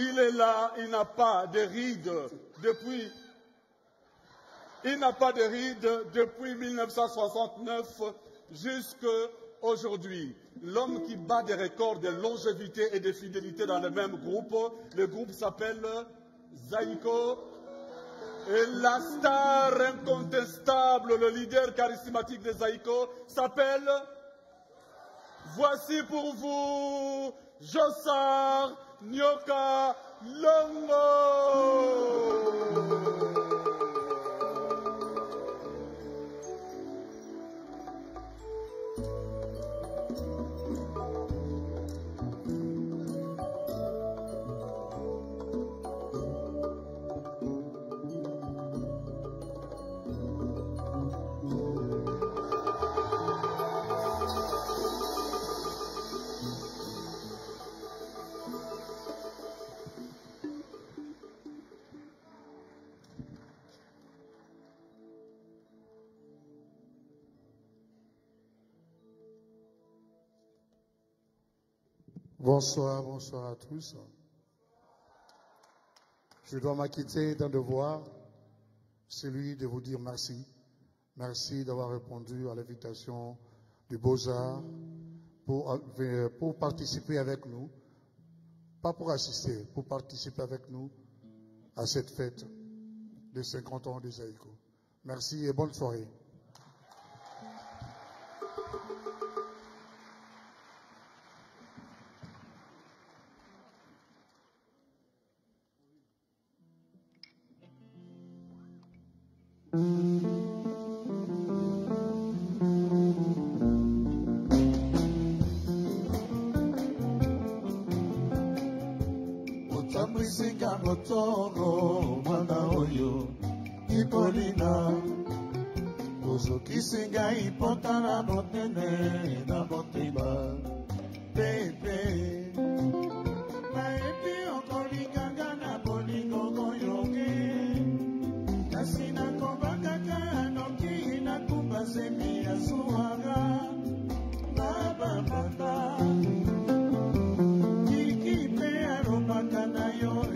Il est là, il n'a pas de rides depuis... Il n'a pas de rides depuis 1969 jusqu'à aujourd'hui. L'homme qui bat des records de longévité et de fidélité dans le même groupe, le groupe s'appelle Zaïko. Et la star incontestable, le leader charismatique de Zaïko s'appelle... Voici pour vous, Jossar Nyoka Longo. Bonsoir, bonsoir à tous. Je dois m'acquitter d'un devoir, celui de vous dire merci. Merci d'avoir répondu à l'invitation du Beaux-Arts pour participer avec nous, pas pour assister, pour participer avec nous à cette fête des 50 ans de Zaïko. Merci et bonne soirée. Motoro mwana oyo ikolina ozokisinga ipota na motene na motema pepe nayebi okolinganga na bolingo koyoke kasi nakobakaka noki nakumba semi ya suwaga na bamanda ikipe arobaka na yo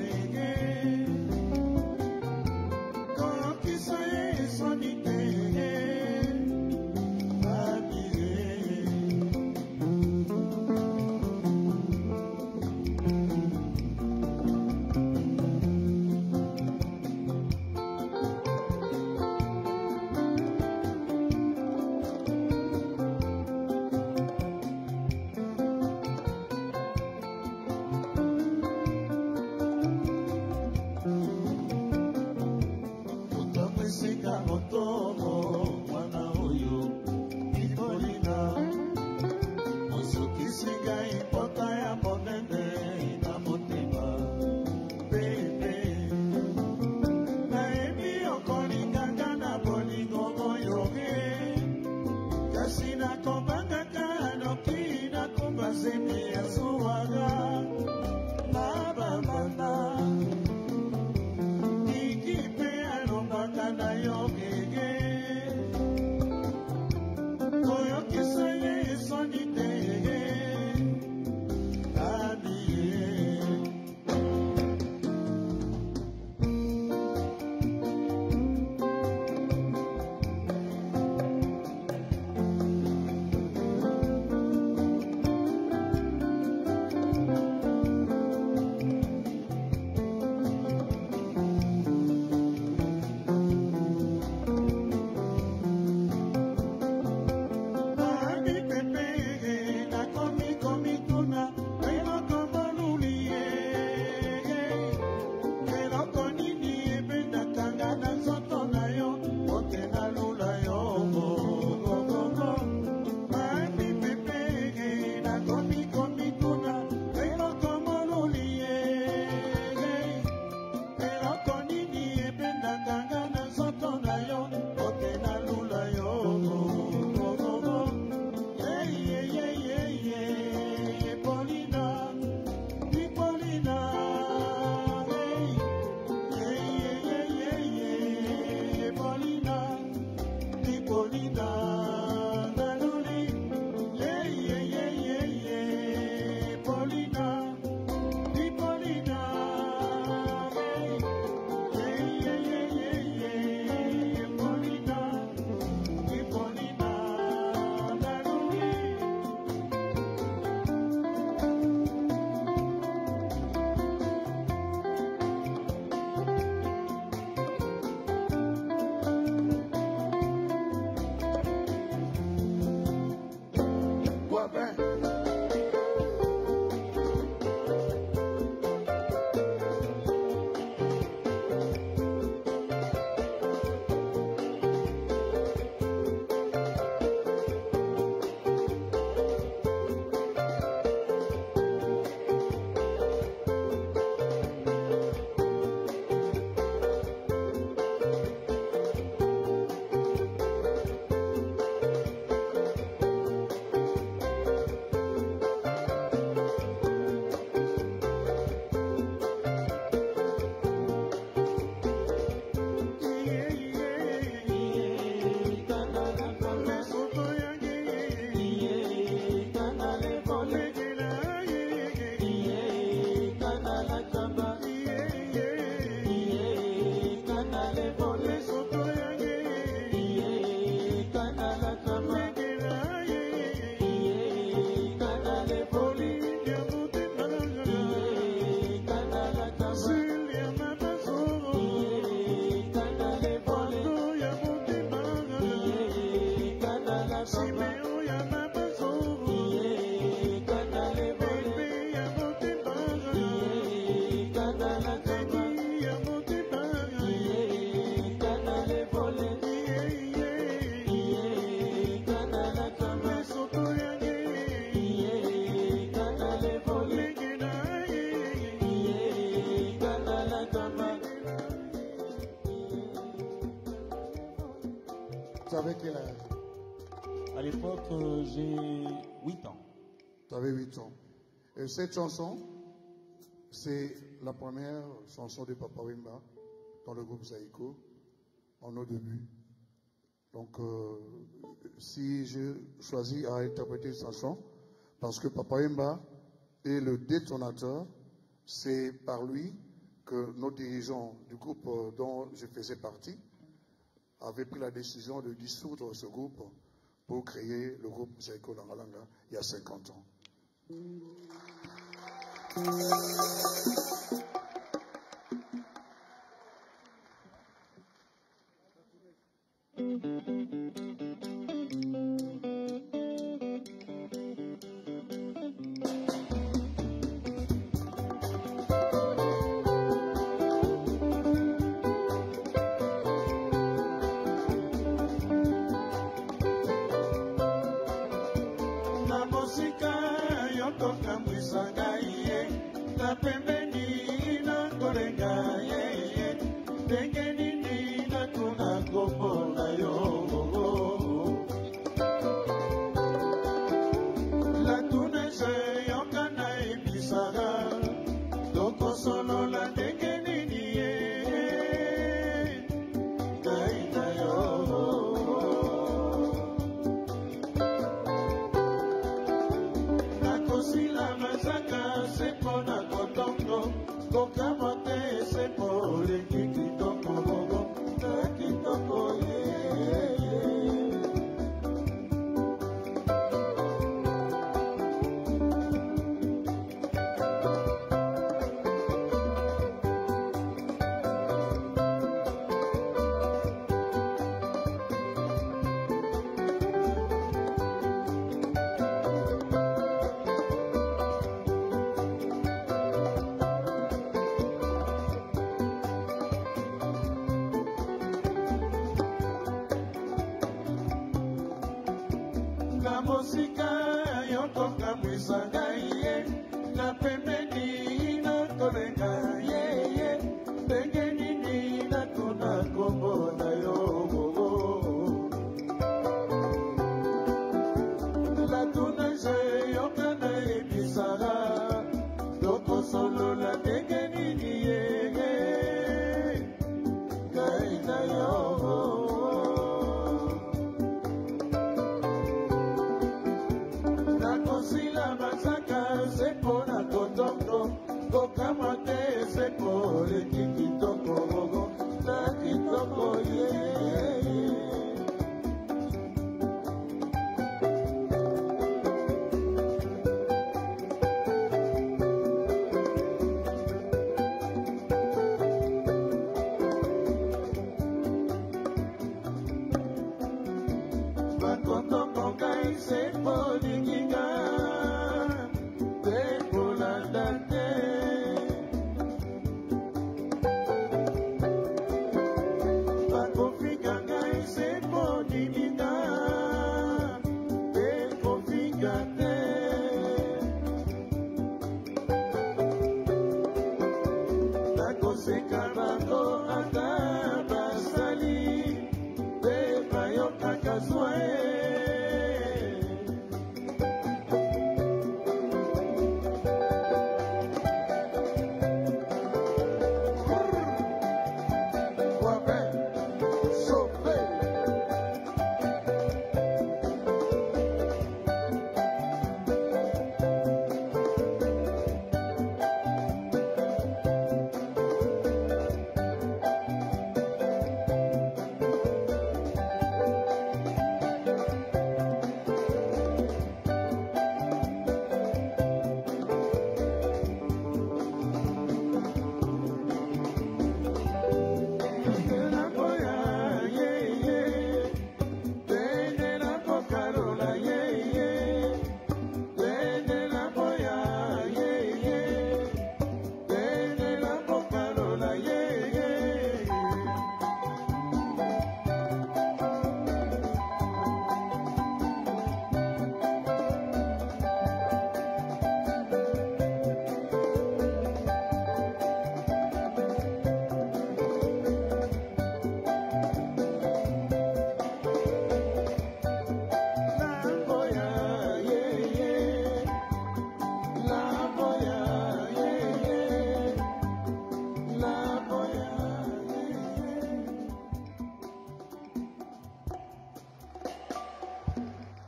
Tu avais quel âge? À l'époque, j'ai 8 ans. Tu avais 8 ans. Et cette chanson, c'est la première chanson de Papa Wemba dans le groupe Zaïko, en nos débuts. Donc, si je choisis à interpréter cette chanson, parce que Papa Wemba est le détonateur, c'est par lui que nos dirigeants du groupe dont je faisais partie avaient pris la décision de dissoudre ce groupe pour créer le groupe Zaïko Langalanga il y a 50 ans.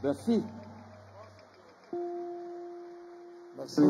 Merci. Merci.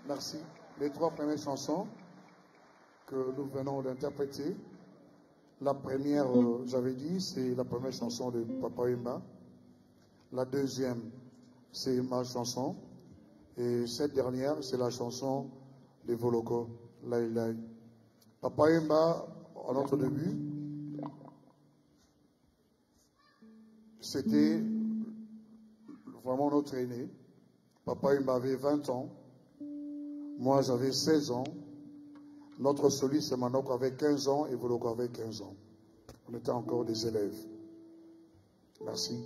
Merci. Les trois premières chansons que nous venons d'interpréter. La première, j'avais dit, c'est la première chanson de Papa Wemba. La deuxième, c'est ma chanson. Et cette dernière, c'est la chanson de Voloko, Lai Lai. Papa Yemba, à notre début, c'était vraiment notre aîné. Papa Yemba avait 20 ans, moi j'avais 16 ans. Notre soliste Manoko avait 15 ans et Voloko avait 15 ans. On était encore des élèves. Merci.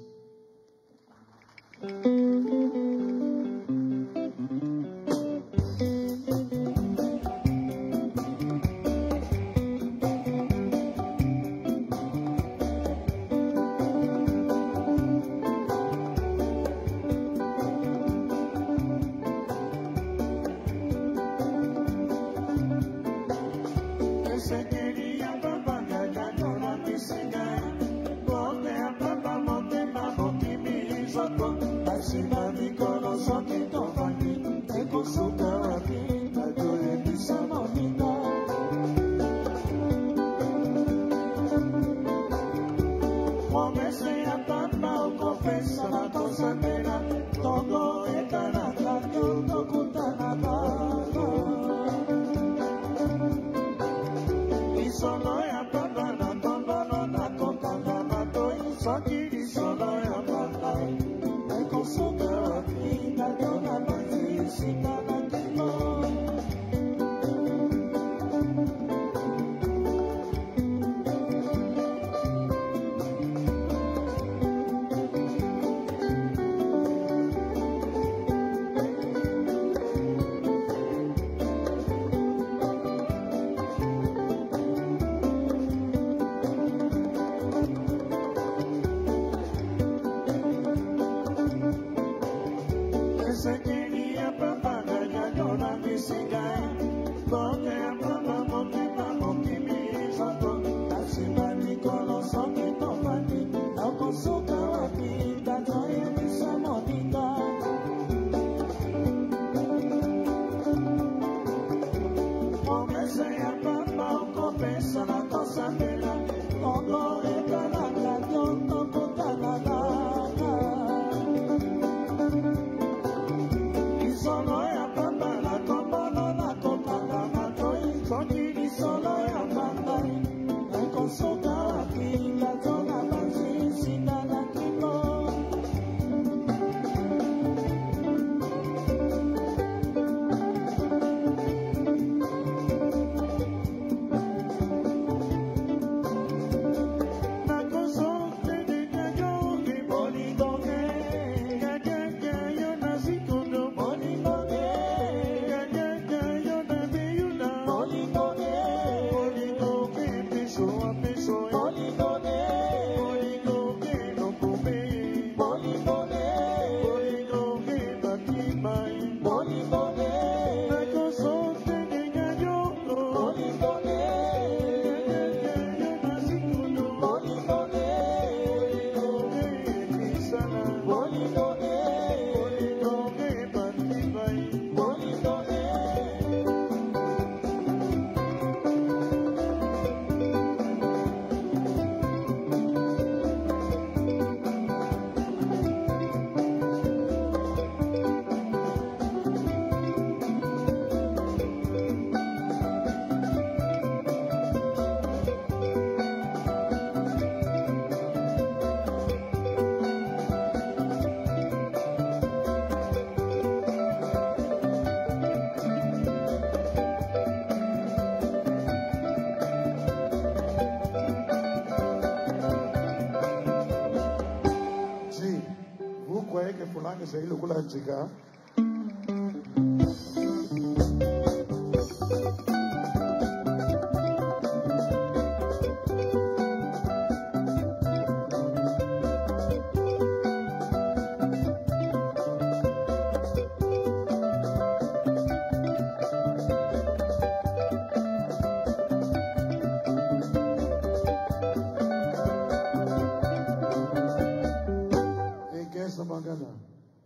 C'est le coup de la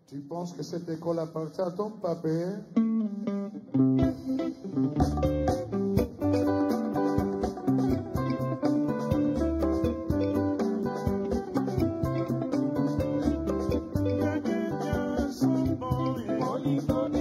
Tu penses que cette école appartient à ton papa? Holy God.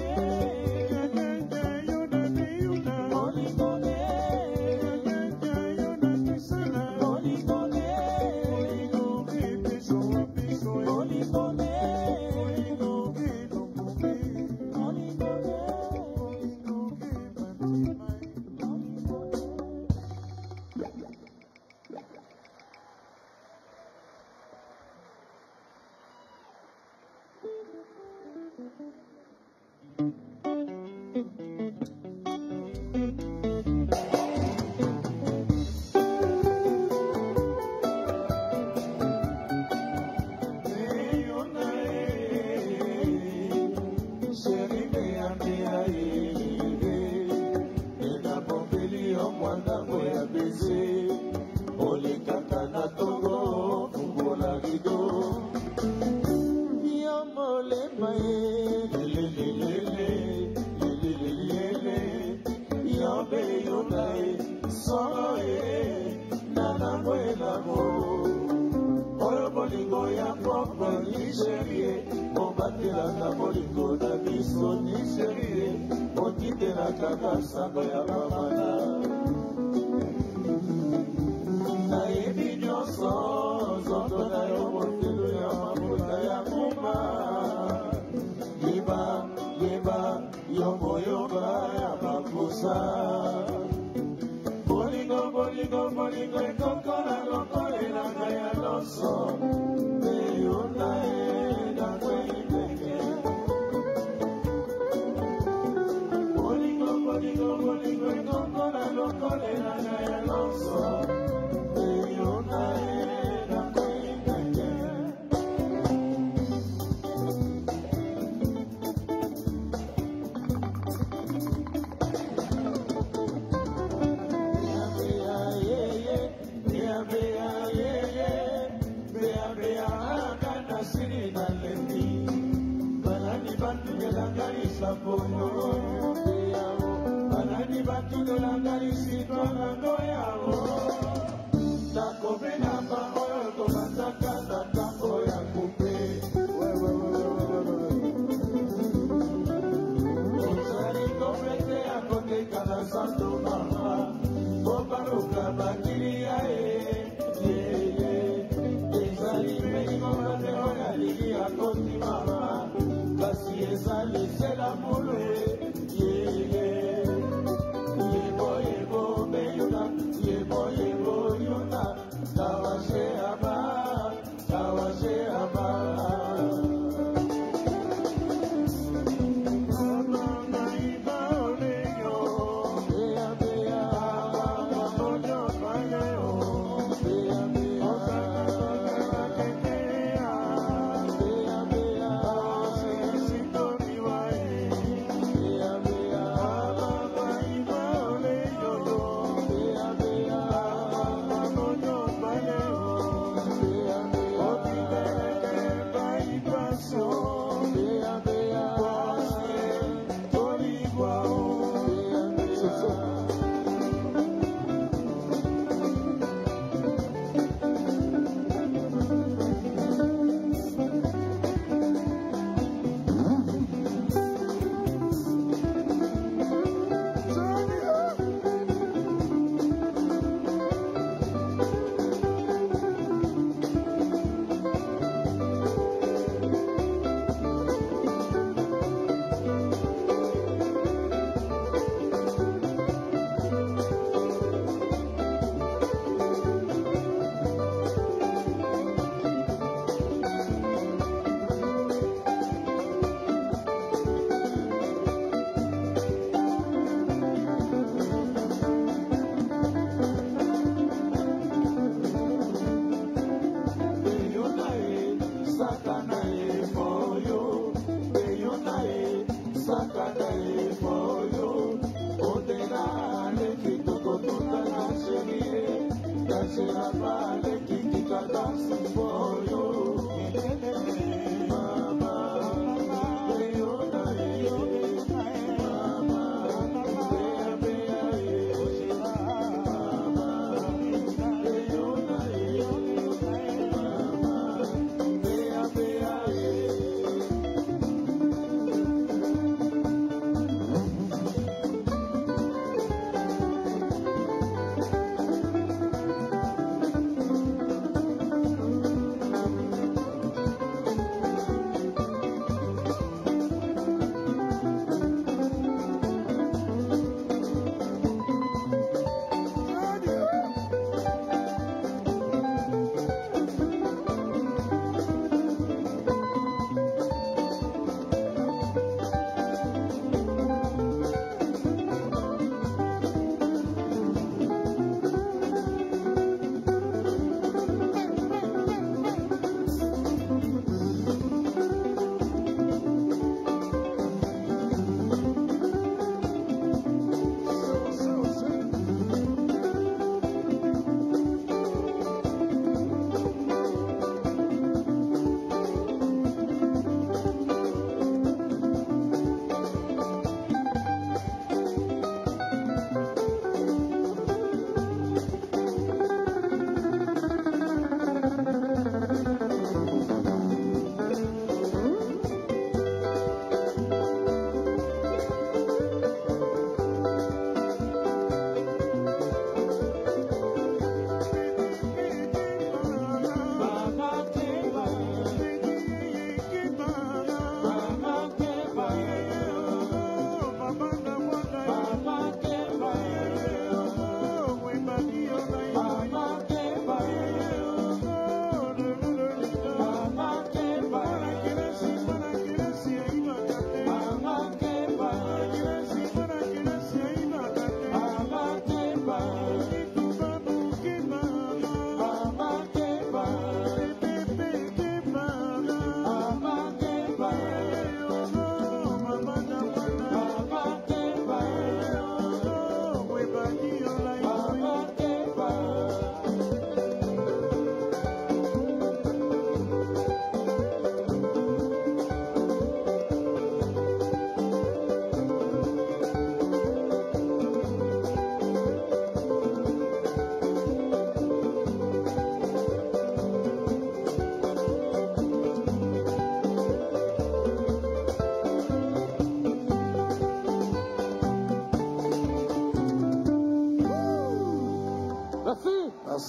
yango oyo bolingo ya pokwa nigerie obatelaka bolingo na biso nigerie otitelaka basango ya bamana nayebi nyonso nzoto na yo motelo ya mafuta ya kuma yeba yoboyoba ya bakusa bolingo ekokola lokolelanga ya loso meyona nakweyibeke bolingo ekokola lokolelanga ya loso meyona nakweyibeke banani batulelangalisitwanango yawo nakobenamba oyo tobanzaka na ntango ya kupe ozali komete ya koteka na santo mama bobaluka bakili ya yeye ezali melingo mateo ya lili ya koti mama kasi ezali sela mulwe yebo beyuna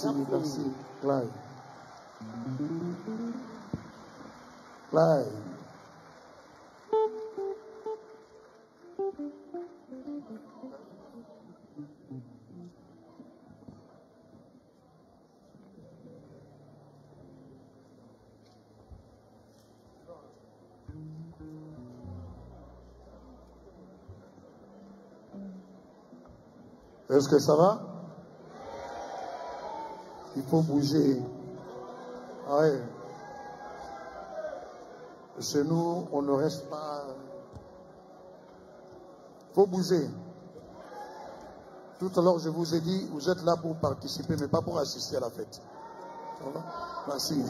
Merci, merci. Clive. Clive. Est-ce que ça va? Il faut bouger. Ah ouais. Chez nous, on ne reste pas. Il faut bouger. Tout à l'heure, je vous ai dit, vous êtes là pour participer, mais pas pour assister à la fête. Ça va? Merci.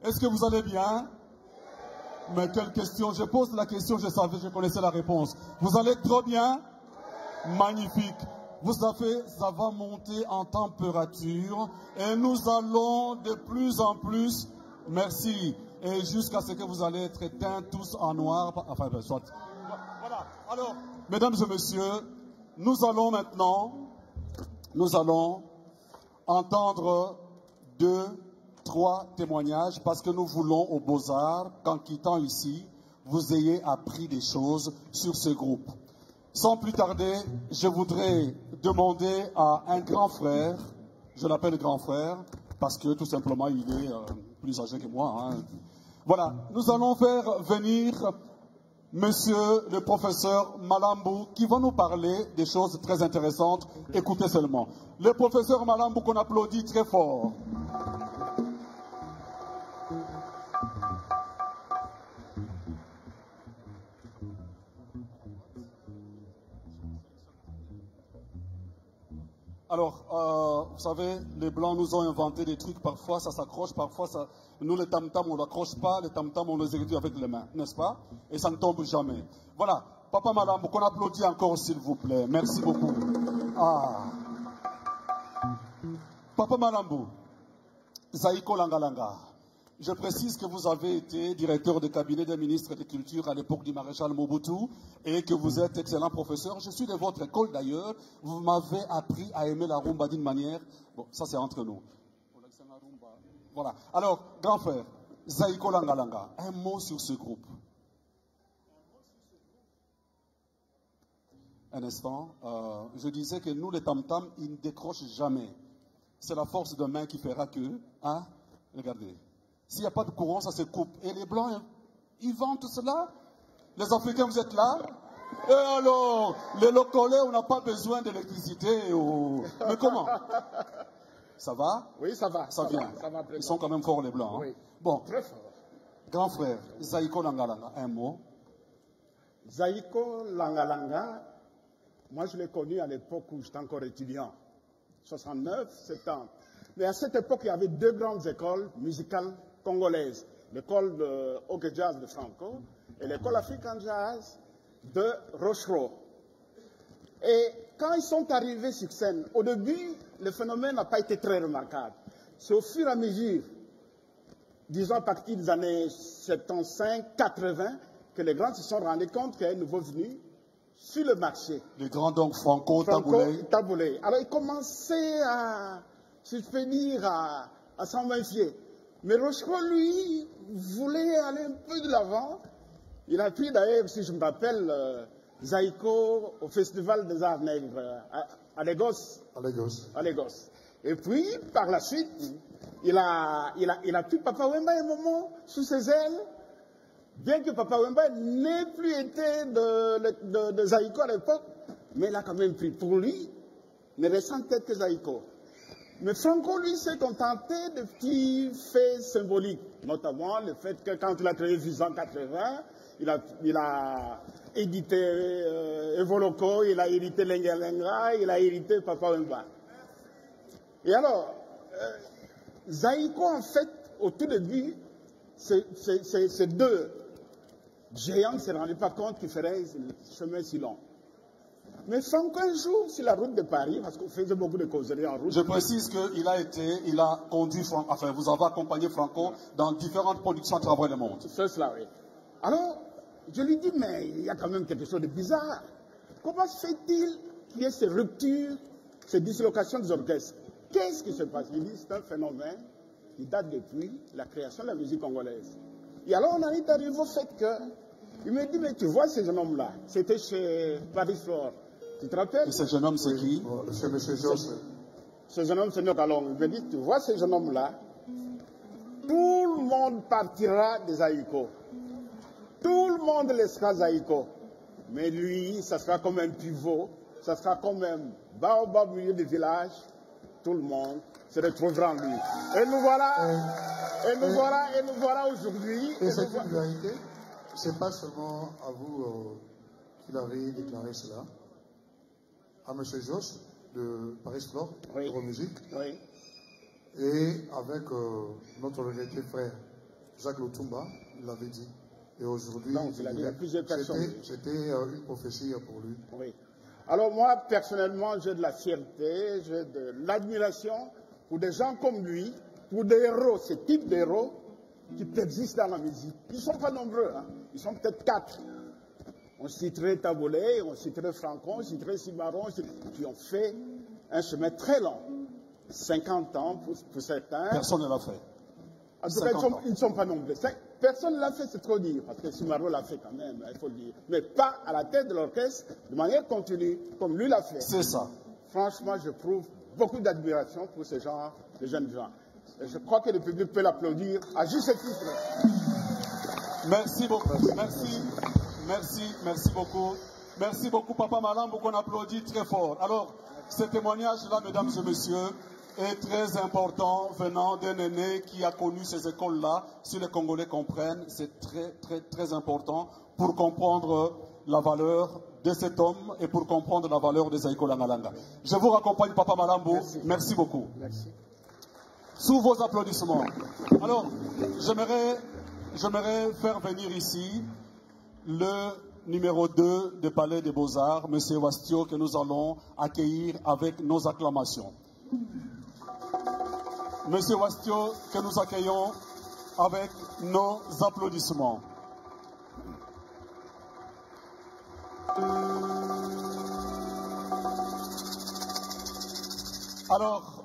Est-ce que vous allez bien? Mais quelle question? Je pose la question, je savais, je connaissais la réponse. Vous allez trop bien? Magnifique. Vous savez, ça va monter en température et nous allons de plus en plus, merci, et jusqu'à ce que vous allez être éteints tous en noir, enfin, soit. Voilà. Alors, mesdames et messieurs, nous allons maintenant, entendre 3 témoignages parce que nous voulons aux Beaux-Arts qu'en quittant ici, vous ayez appris des choses sur ce groupe. Sans plus tarder, je voudrais demander à un grand frère, je l'appelle grand frère parce que tout simplement il est plus âgé que moi. Hein. Voilà, nous allons faire venir monsieur le professeur Malambou qui va nous parler des choses très intéressantes. Écoutez seulement. Le professeur Malambou qu'on applaudit très fort. Alors, vous savez, les Blancs nous ont inventé des trucs, parfois ça s'accroche, parfois ça... Nous, les tam-tams, on ne l'accroche pas, les tam-tams, on les exécute avec les mains, n'est-ce pas? Et ça ne tombe jamais. Voilà, Papa Malambou, qu'on applaudit encore, s'il vous plaît. Merci beaucoup. Ah. Papa Malambou, Zaïko Langalanga, je précise que vous avez été directeur de cabinet des ministres de Culture à l'époque du maréchal Mobutu et que vous êtes excellent professeur. Je suis de votre école d'ailleurs. Vous m'avez appris à aimer la rumba d'une manière... Bon, ça c'est entre nous. Voilà. Alors, grand frère, Zaïko Langalanga, un mot sur ce groupe. Un instant. Je disais que nous, les tam-tams, ils ne décrochent jamais. C'est la force de main qui fera que... Hein? Regardez. S'il n'y a pas de courant, ça se coupe. Et les Blancs, ils vendent tout cela. Les Africains, vous êtes là. Et alors, les locaux, on n'a pas besoin d'électricité. Ou... Mais comment? Ça va? Oui, ça va. Ça vient. Ça va Ils sont quand même forts, les Blancs. Hein? Oui. Bon. Très fort. Grand frère, Zaïko Langalanga, un mot. Zaïko Langalanga, moi je l'ai connu à l'époque où j'étais encore étudiant. 69, 70. Mais à cette époque, il y avait 2 grandes écoles musicales congolaises. L'école de Hockey Jazz de Franco et l'école African Jazz de Rochereau. Et quand ils sont arrivés sur scène, au début, le phénomène n'a pas été très remarquable. C'est au fur et à mesure, disons à partir des années 75, 80, que les grands se sont rendus compte qu'il y a un nouveau venu sur le marché. Les grands donc Franco Taboulé. Alors ils commençaient à, si je peux dire, à s'en méfier. Mais Rochereau, lui, voulait aller un peu de l'avant. Il a pris d'ailleurs, si je me rappelle, Zaïko au Festival des Arts Nègres à Lagos. À Lagos. Et puis, par la suite, il a pris Papa Wemba un moment sous ses ailes. Bien que Papa Wemba n'ait plus été de Zaïko à l'époque, mais il a quand même pris pour lui, ne restant tête que Zaïko. Mais Franco, lui, s'est contenté de petits faits symboliques, notamment le fait que quand il a créé Vision 80, il a édité Evoloko, il a édité Lenga, il a édité Papa Wemba. Et alors, Zaïko, en fait, au tout début, ces 2 géants ne se rendaient pas compte qu'ils feraient ce chemin si long. Mais Franco, un jour, sur la route de Paris, parce qu'on faisait beaucoup de causeries en route. Je précise qu'il a conduit, enfin, vous avez accompagné Franco dans différentes productions à travers le monde. C'est cela, oui. Alors, je lui dis, mais il y a quand même quelque chose de bizarre. Comment se fait-il qu'il y ait ces ruptures, ces dislocations des orchestres? Qu'est-ce qui se passe? Il dit, c'est un phénomène qui date depuis la création de la musique congolaise. Et alors, on en est arrivé au fait que, il me dit, mais tu vois ce jeune homme-là, c'était chez Paris Flore. Tu te rappelles? Et ce jeune homme, c'est qui? C'est M. Josse. Ce jeune homme, c'est Nokalong. Il me dit, tu vois ce jeune homme-là, tout le monde partira des Haïko. Tout le monde laissera Zaïko. Mais lui, ça sera comme un pivot, ça sera comme un baobab au milieu du village. Tout le monde se retrouvera en lui. Et nous voilà aujourd'hui. Et c'est une vérité. C'est pas seulement à vous qu'il avait déclaré cela. À M. Josse de Paris Flore, oui. de musique. Oui. Et avec notre regretté frère Jacques Lutumba, il l'avait dit. Et aujourd'hui, c'était une prophétie pour lui. Oui. Alors moi, personnellement, j'ai de la fierté, j'ai de l'admiration pour des gens comme lui, pour des héros, ce type d'héros qui persistent dans la musique. Ils ne sont pas nombreux, hein. Ils sont peut-être 4. On citerait Tabolé, on citerait Franco, on citerait Cimarron, qui ont fait un chemin très long. 50 ans pour certains. Personne ne l'a fait. En tout cas, ils ne sont pas nombreux. Personne ne l'a fait, c'est trop dire, parce que Cimarron l'a fait quand même, il faut le dire. Mais pas à la tête de l'orchestre, de manière continue, comme lui l'a fait. C'est ça. Franchement, je prouve beaucoup d'admiration pour ce genre de jeunes gens. Et je crois que le public peut l'applaudir à juste titre. Merci beaucoup. Merci beaucoup. Merci beaucoup, Papa Malambo, qu'on applaudit très fort. Alors, ce témoignage-là, mesdames et messieurs, est très important venant d'un aîné qui a connu ces écoles-là. Si les Congolais comprennent, c'est très important pour comprendre la valeur de cet homme et pour comprendre la valeur des écoles en Alanga. Je vous raccompagne, Papa Malambo. Merci beaucoup. Merci. Sous vos applaudissements. Alors, j'aimerais faire venir ici le numéro 2 du Palais des Beaux-Arts, M. Wastio, que nous allons accueillir avec nos acclamations. M. Wastio, que nous accueillons avec nos applaudissements. Alors,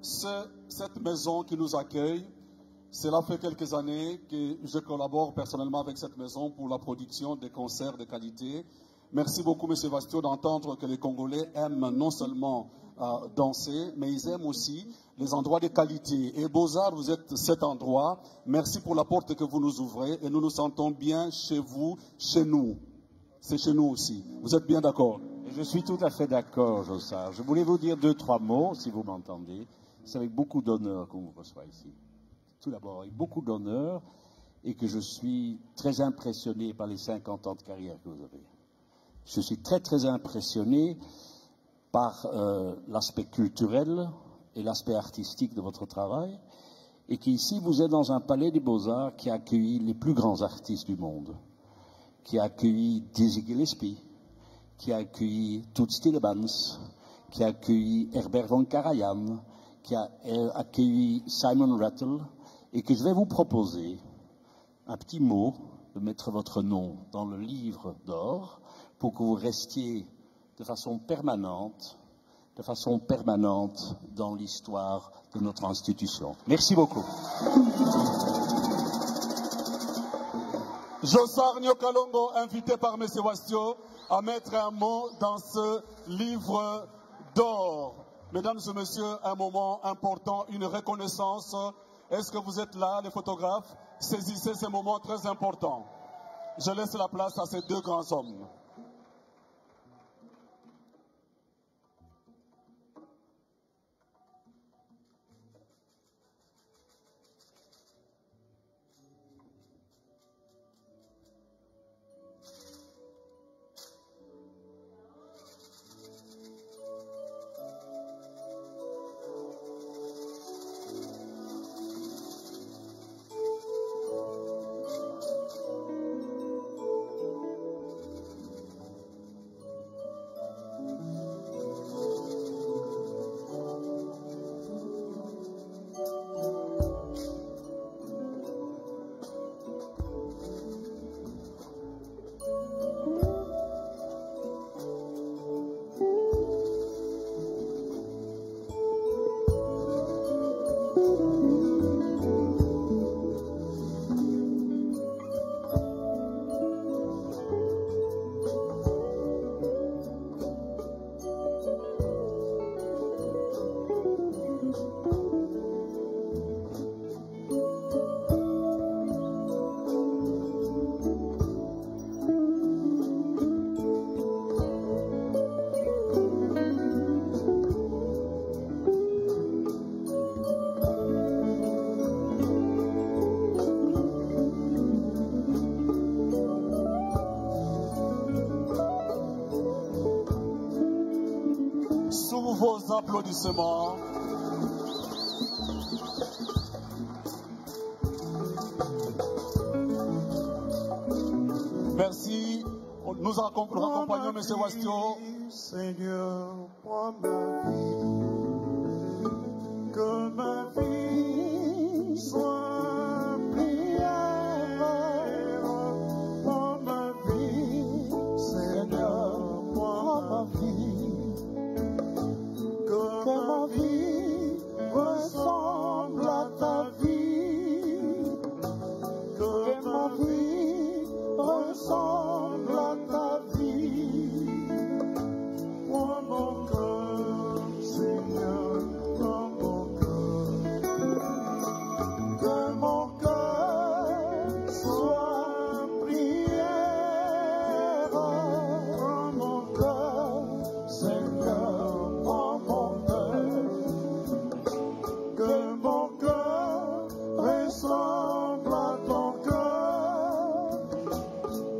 cette maison qui nous accueille, cela fait quelques années que je collabore personnellement avec cette maison pour la production des concerts de qualité. Merci beaucoup, M. Wastio, d'entendre que les Congolais aiment non seulement danser, mais ils aiment aussi les endroits de qualité. Et Beaux-Arts, vous êtes cet endroit. Merci pour la porte que vous nous ouvrez et nous nous sentons bien chez vous, chez nous. C'est chez nous aussi. Vous êtes bien d'accord? Je suis tout à fait d'accord, Jossard. Je voulais vous dire 2-3 mots, si vous m'entendez. C'est avec beaucoup d'honneur qu'on vous reçoit ici. Tout d'abord, avec beaucoup d'honneur et que je suis très impressionné par les 50 ans de carrière que vous avez. Je suis très impressionné par l'aspect culturel et l'aspect artistique de votre travail et qu'ici vous êtes dans un palais des Beaux-Arts qui a accueilli les plus grands artistes du monde, qui a accueilli Dizzy Gillespie, qui a accueilli Toots Tillemans, qui a accueilli Herbert von Karajan, qui a accueilli Simon Rattle, et que je vais vous proposer un petit mot, de mettre votre nom dans le livre d'or, pour que vous restiez de façon permanente dans l'histoire de notre institution. Merci beaucoup. Jossard Nyokalongo, invité par M. Wastio, à mettre un mot dans ce livre d'or. Mesdames et messieurs, un moment important, une reconnaissance. Est-ce que vous êtes là, les photographes? Saisissez ce moment très important. Je laisse la place à ces deux grands hommes. sous vos applaudissements. Merci. Nous accompagnons M. Wastio. Seigneur, prends ma vie, que ma vie soit prière. Prends ma vie, Seigneur, prends ma vie, que ma vie ressemble à ta vie, que ma vie ressemble à ta vie. Prends mon cœur, Seigneur, prends mon cœur, que mon cœur soit prière. Prends mon cœur, Seigneur, prends mon cœur, que mon cœur ressemble à ton cœur,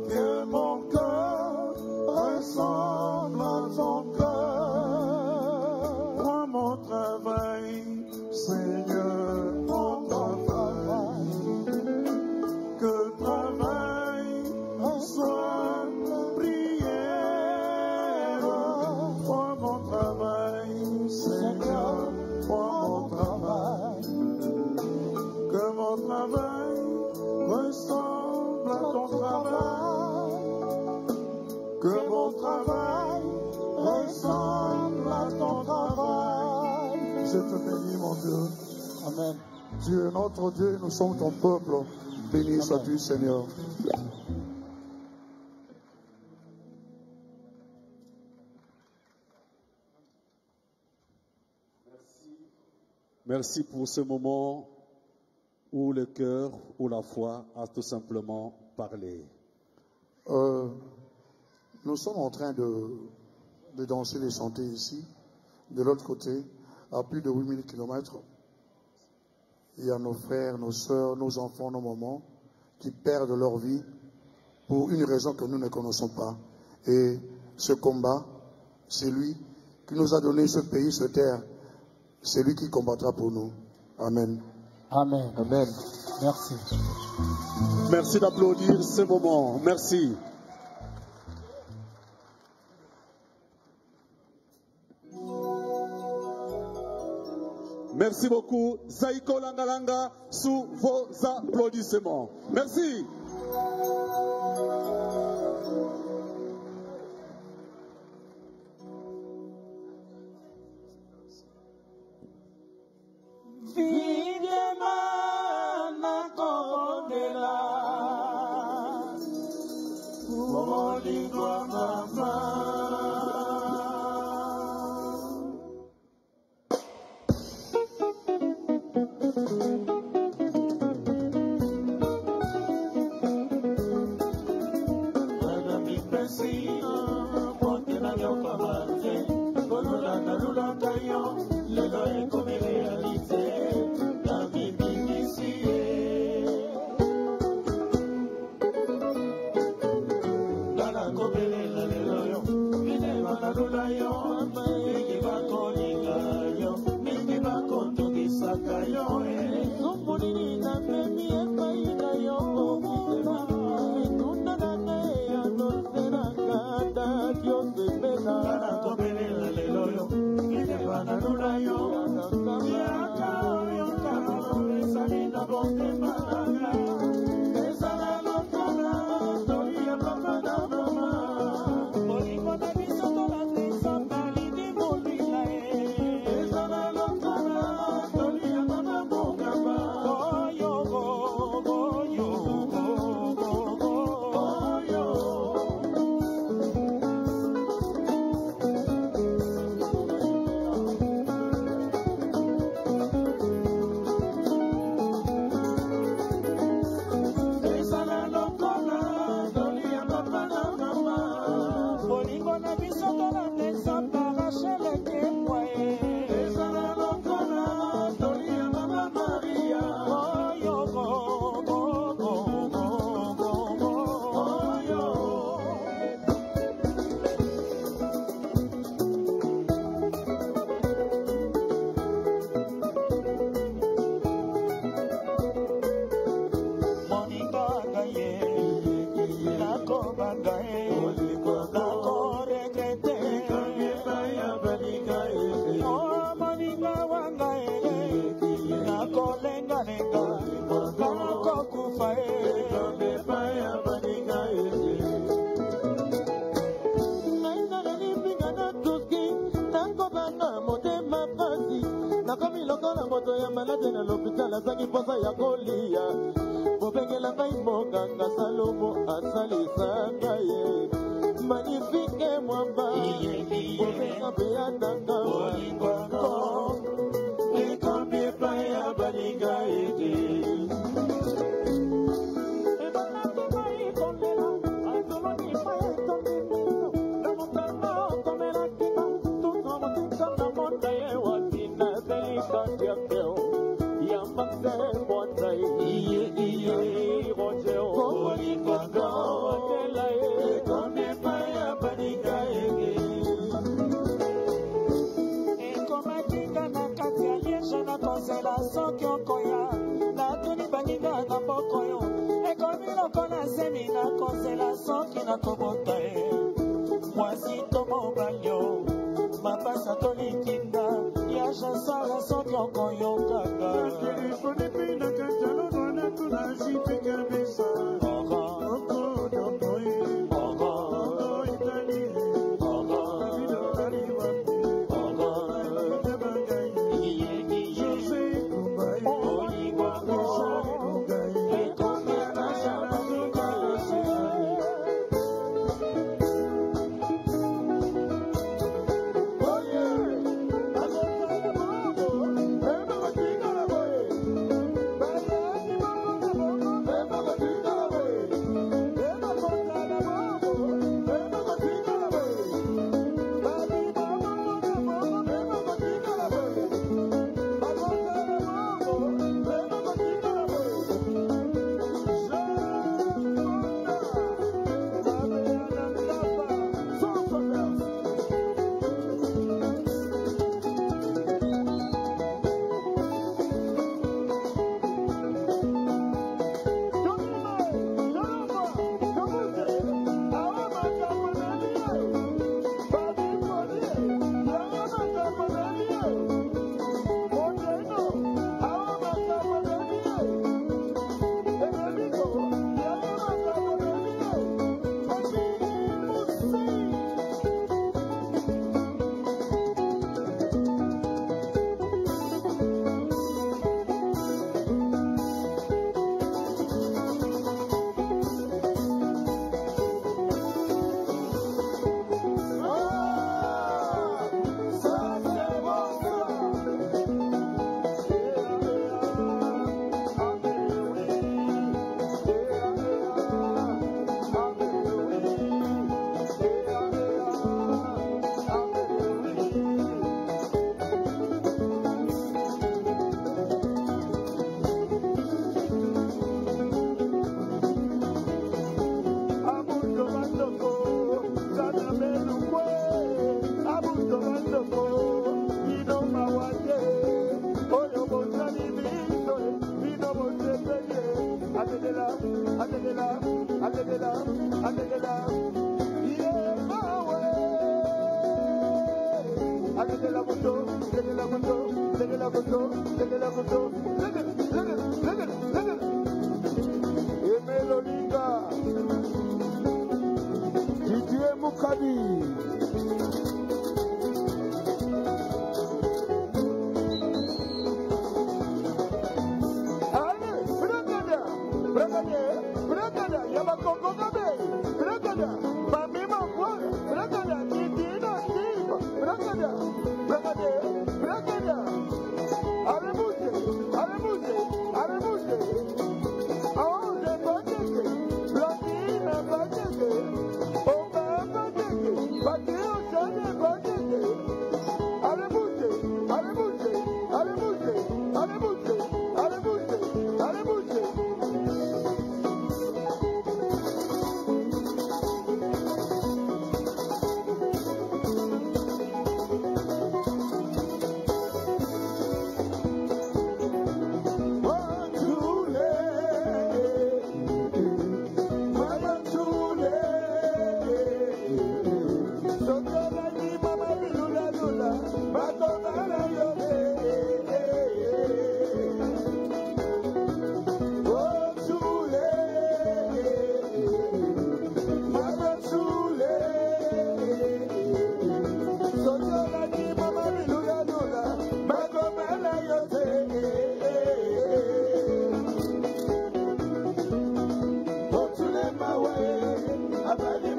que mon cœur ressemble à ton cœur. Prends mon travail, Seigneur, mon travail, que travail soit prière. Prends mon travail, Seigneur, prends mon travail, que mon travail ressemble à ton travail, que mon travail ressemble à ton travail. Je te bénis, mon Dieu. Amen. Dieu, notre Dieu, nous sommes ton peuple. Béni sois-tu, Seigneur. Merci pour ce moment où le cœur, où la foi a tout simplement parlé. Nous sommes en train de danser et chanter ici. De l'autre côté, à plus de 8000 km, il y a nos frères, nos sœurs, nos enfants, nos mamans qui perdent leur vie pour une raison que nous ne connaissons pas. Et ce combat, c'est lui qui nous a donné ce pays, cette terre. C'est lui qui combattra pour nous. Amen. Amen. Amen. Merci. Merci d'applaudir ce moment. Merci. Merci beaucoup. Zaiko Langalanga, sous vos applaudissements. Merci. Yo,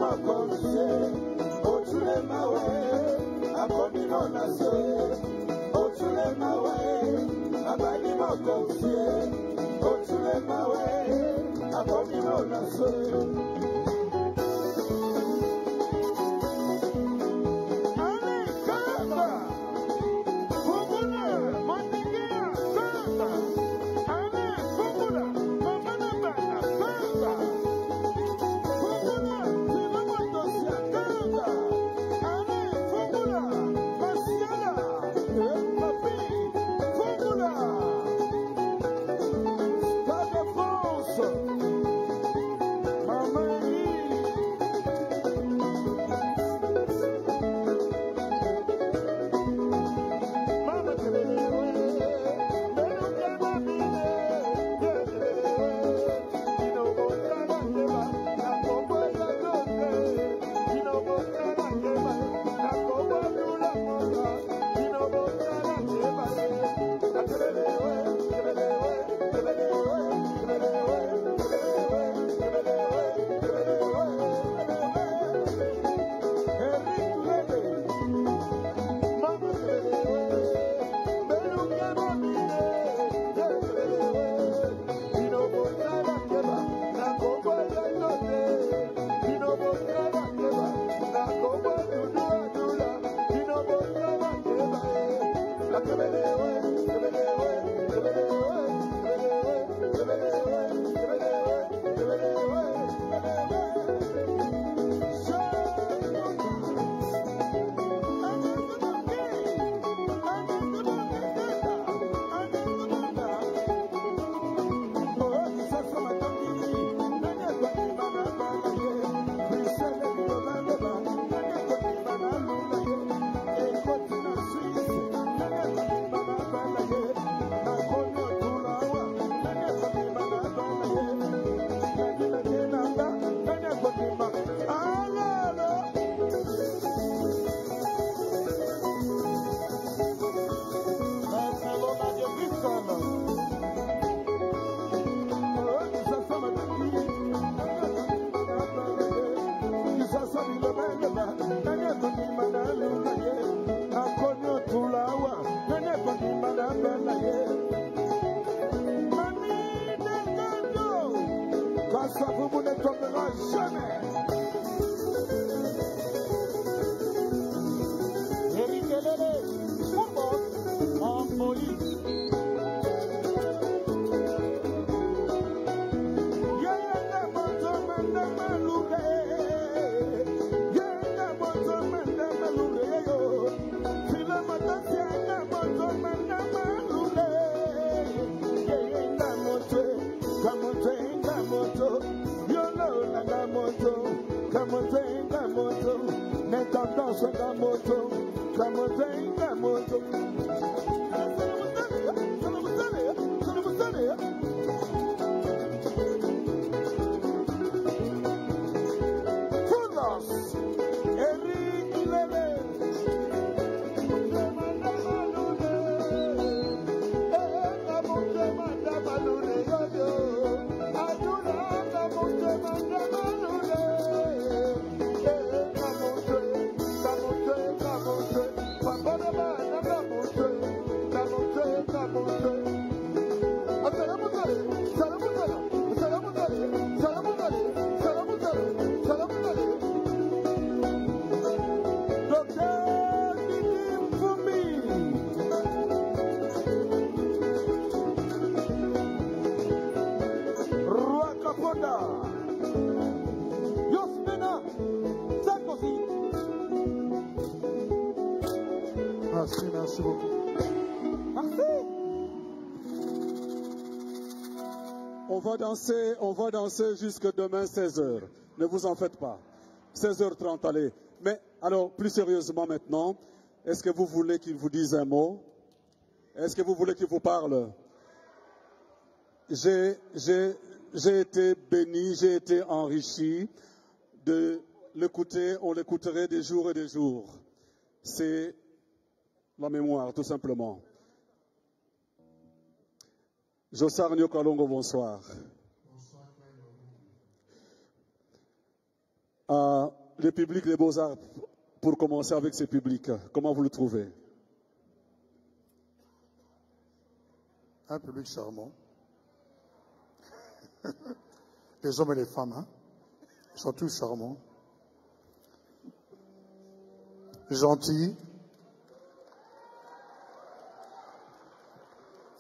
mokonzi otulema we akomi monase otulema we abali mokonzi otulema we akomi monase Vous ne tomberez jamais. En folie. Merci beaucoup. Merci. On va danser jusque demain 16h. Ne vous en faites pas. 16h30, allez. Mais alors, plus sérieusement maintenant, est-ce que vous voulez qu'il vous dise un mot? Est-ce que vous voulez qu'il vous parle? J'ai été béni, j'ai été enrichi de l'écouter. On l'écouterait des jours et des jours. C'est la mémoire, tout simplement. Josar Nyokalongo, bonsoir. Bonsoir. Le public des Beaux-Arts, pour commencer avec ce public, comment vous le trouvez? Un public charmant. Les hommes et les femmes, hein? Ils sont tous charmants. Gentils.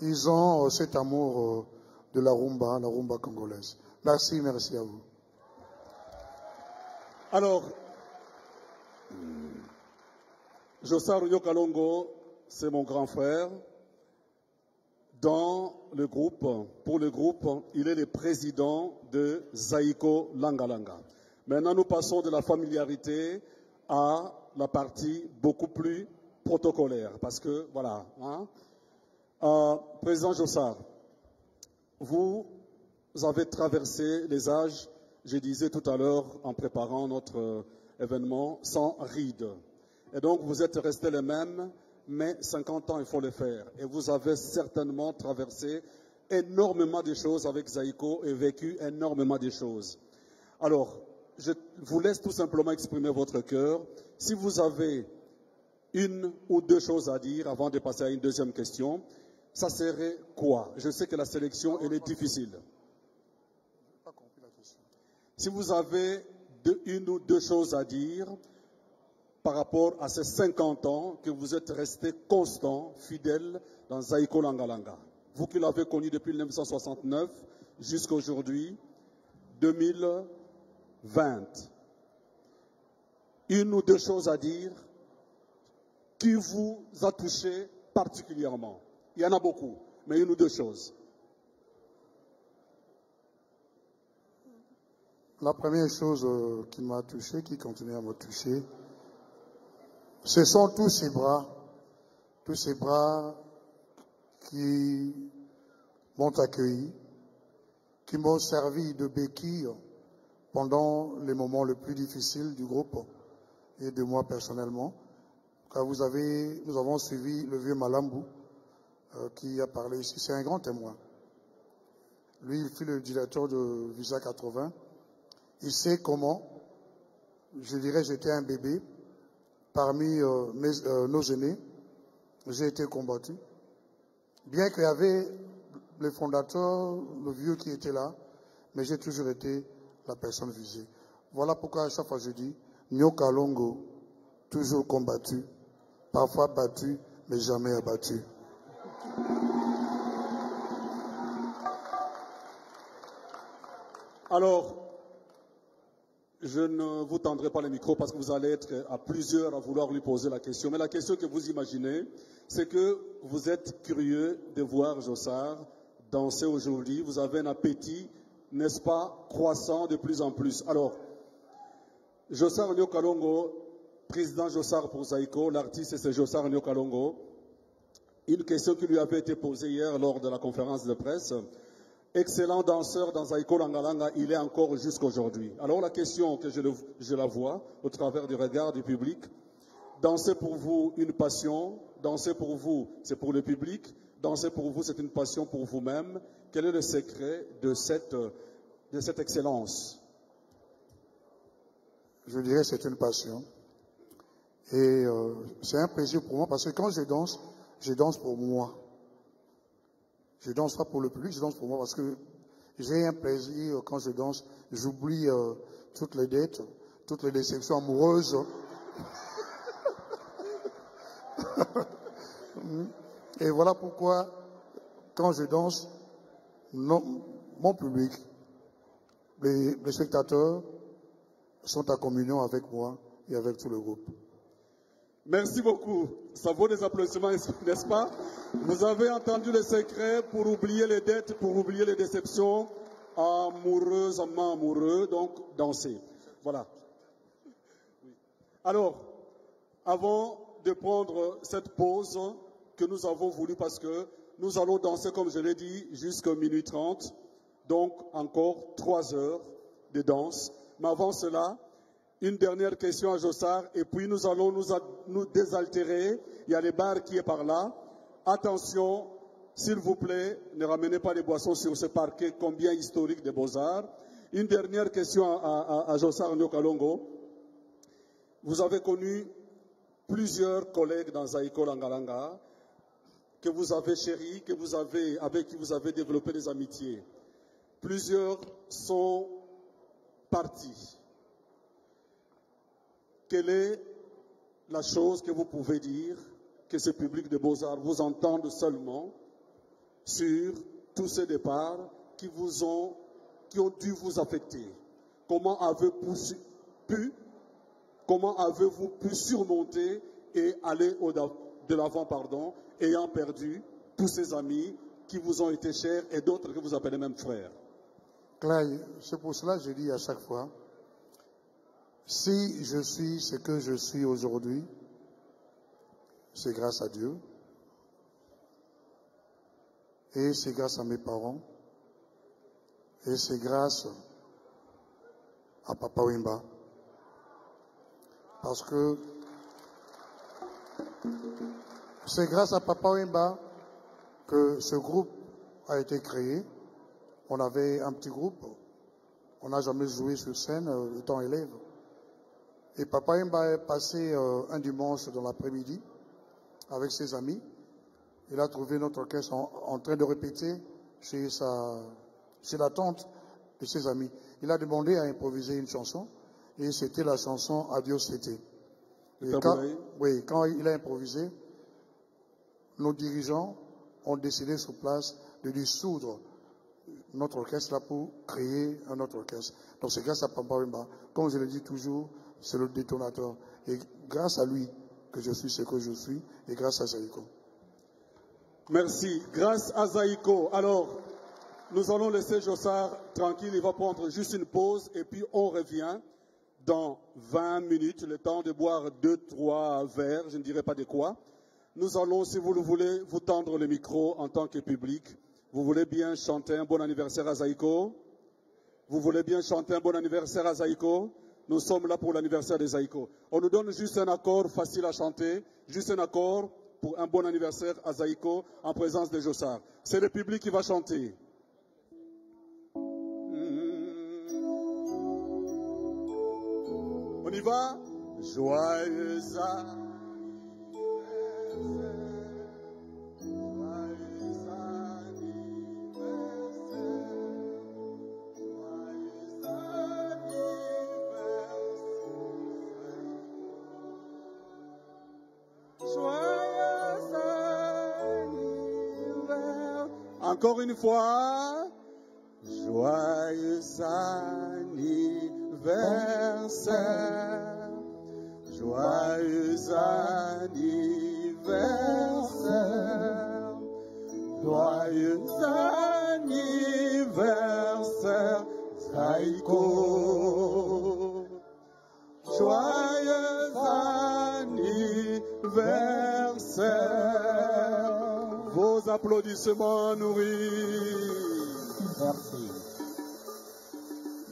Ils ont cet amour de la rumba congolaise. Merci, merci à vous. Alors, Jossar Nyokalongo, c'est mon grand frère. Dans le groupe, pour le groupe, il est le président de Zaiko Langalanga. Maintenant, nous passons de la familiarité à la partie beaucoup plus protocolaire. Parce que, voilà. Hein, Président Jossar, vous avez traversé les âges, je disais tout à l'heure en préparant notre événement, sans rides. Et donc, vous êtes restés les mêmes, mais 50 ans, il faut le faire. Et vous avez certainement traversé énormément de choses avec Zaiko et vécu énormément de choses. Alors, je vous laisse tout simplement exprimer votre cœur. Si vous avez une ou deux choses à dire avant de passer à une deuxième question, ça serait quoi? Je sais que la sélection, elle est difficile. Si vous avez une ou deux choses à dire par rapport à ces 50 ans que vous êtes resté constant, fidèle dans Zaiko Langalanga, vous qui l'avez connu depuis 1969 jusqu'à aujourd'hui, 2020, une ou deux choses à dire qui vous a touché particulièrement. Il y en a beaucoup, mais une ou deux choses. La première chose qui m'a touché, qui continue à me toucher, ce sont tous ces bras qui m'ont accueilli, qui m'ont servi de béquille pendant les moments les plus difficiles du groupe et de moi personnellement. Car nous avons suivi le vieux Malambu qui a parlé ici. C'est un grand témoin. Lui, il fut le directeur de Visa 80. Il sait comment, je dirais, j'étais un bébé. Parmi nos aînés, j'ai été combattu. Bien qu'il y avait les fondateurs, le vieux qui était là, mais j'ai toujours été la personne visée. Voilà pourquoi à chaque fois je dis, Nyokalongo, toujours combattu, parfois battu, mais jamais abattu. Alors, je ne vous tendrai pas le micro parce que vous allez être à plusieurs à vouloir lui poser la question. Mais la question que vous imaginez, c'est que vous êtes curieux de voir Jossar danser aujourd'hui. Vous avez un appétit, n'est-ce pas, croissant de plus en plus. Alors, Jossar Nyokalongo, président Jossar pour Zaiko, l'artiste c'est Jossar Nyokalongo. Une question qui lui avait été posée hier lors de la conférence de presse. Excellent danseur dans Zaiko Langalanga, il est encore jusqu'aujourd'hui. Alors la question que je la vois au travers du regard du public, danser pour vous une passion, danser pour vous c'est pour le public, danser pour vous c'est une passion pour vous-même. Quel est le secret de cette excellence? Je dirais que c'est une passion. Et c'est un plaisir pour moi parce que quand je danse pour moi. Je danse pas pour le public, je danse pour moi parce que j'ai un plaisir quand je danse. J'oublie toutes les dettes, toutes les déceptions amoureuses. Et voilà pourquoi, quand je danse, mon public, les spectateurs sont en communion avec moi et avec tout le groupe. Merci beaucoup. Ça vaut des applaudissements, n'est-ce pas? Vous avez entendu le secret pour oublier les dettes, pour oublier les déceptions, amoureusement amoureux, donc danser. Voilà. Alors, avant de prendre cette pause que nous avons voulu, parce que nous allons danser, comme je l'ai dit, jusqu'à minuit 30, donc encore 3 heures de danse. Mais avant cela, une dernière question à Jossar, et puis nous allons nous désaltérer. Il y a les bars qui est par là. Attention, s'il vous plaît, ne ramenez pas les boissons sur ce parquet combien historique des Beaux-Arts. Une dernière question à Jossar Nyokalongo. Vous avez connu plusieurs collègues dans Zaïko Langalanga que vous avez chéris, avec qui vous avez développé des amitiés. Plusieurs sont partis. Quelle est la chose que vous pouvez dire que ce public de Beaux-Arts vous entende seulement sur tous ces départs qui ont dû vous affecter? Comment avez-vous pu surmonter et aller de l'avant, ayant perdu tous ces amis qui vous ont été chers et d'autres que vous appelez même frères? Clay, c'est pour cela que je dis à chaque fois, si je suis ce que je suis aujourd'hui, c'est grâce à Dieu et c'est grâce à mes parents et c'est grâce à Papa Wemba. Parce que c'est grâce à Papa Wemba que ce groupe a été créé. On avait un petit groupe, on n'a jamais joué sur scène étant élève. Et Papa Wemba est passé un dimanche dans l'après-midi avec ses amis. Il a trouvé notre orchestre en train de répéter chez la tante de ses amis. Il a demandé à improviser une chanson et c'était la chanson Adios C'était. Quand il a improvisé, nos dirigeants ont décidé sur place de dissoudre notre orchestre là pour créer un autre orchestre. Donc c'est grâce à Papa Wemba. Comme je le dis toujours, c'est le détonateur. Et grâce à lui que je suis ce que je suis et grâce à Zaïko. Merci. Grâce à Zaïko. Alors, nous allons laisser Jossard tranquille. Il va prendre juste une pause et puis on revient dans 20 minutes, le temps de boire 2-3 verres, je ne dirai pas de quoi. Nous allons, si vous le voulez, vous tendre le micro en tant que public. Vous voulez bien chanter un bon anniversaire à Zaïko? Vous voulez bien chanter un bon anniversaire à Zaïko? Nous sommes là pour l'anniversaire de Zaïko. On nous donne juste un accord facile à chanter, juste un accord pour un bon anniversaire à Zaïko en présence de Jossard. C'est le public qui va chanter. On y va? Joyeux anniversaire. Encore une fois, joyeux anniversaire, joyeux anniversaire, joyeux anniversaire, Zaïko, joyeux anniversaire. Vos applaudissements nourris. Merci.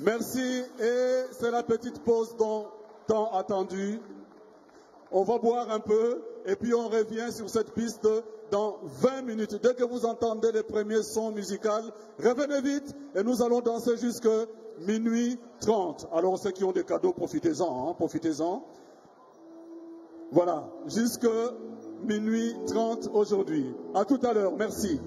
Merci et c'est la petite pause tant attendue. On va boire un peu et puis on revient sur cette piste dans 20 minutes. Dès que vous entendez les premiers sons musicaux, revenez vite et nous allons danser jusqu'à minuit 30. Alors ceux qui ont des cadeaux, profitez-en, profitez-en. Voilà, jusqu'à minuit 30 aujourd'hui. À tout à l'heure, merci.